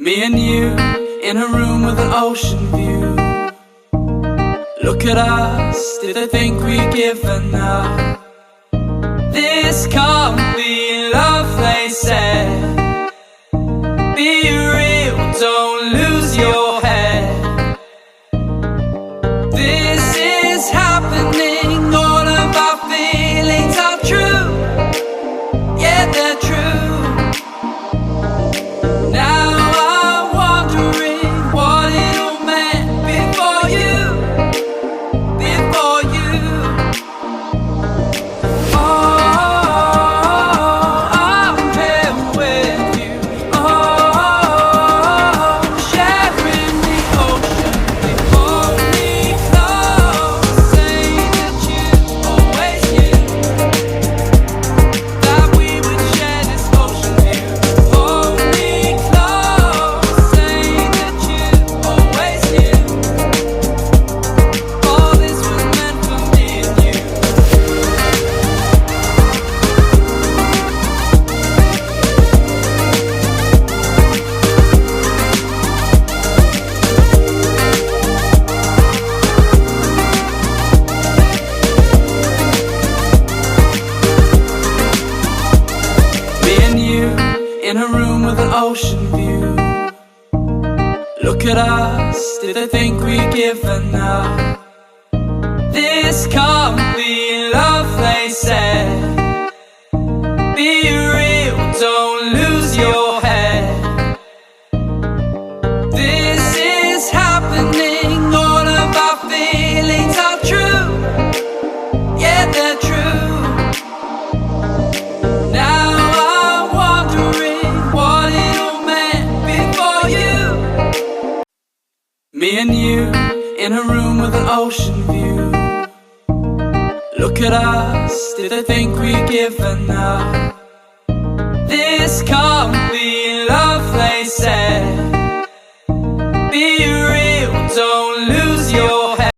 Me and you in a room with an ocean view. Look at us, did they think we'd given up? This can't be love, they said. Be real, don't lose your head. This is happening, all of our feelings are true. Yeah, they're true. Now I'm wondering what it all meant before you. In a room with an ocean view. Look at us, did they think we'd given up? This can't be love, they said. Be real, don't lose your head. This is happening, all of our feelings are true. Yeah, they're true. Now me and you in a room with an ocean view. Look at us, did they think we'd given up? This can't be love, they said.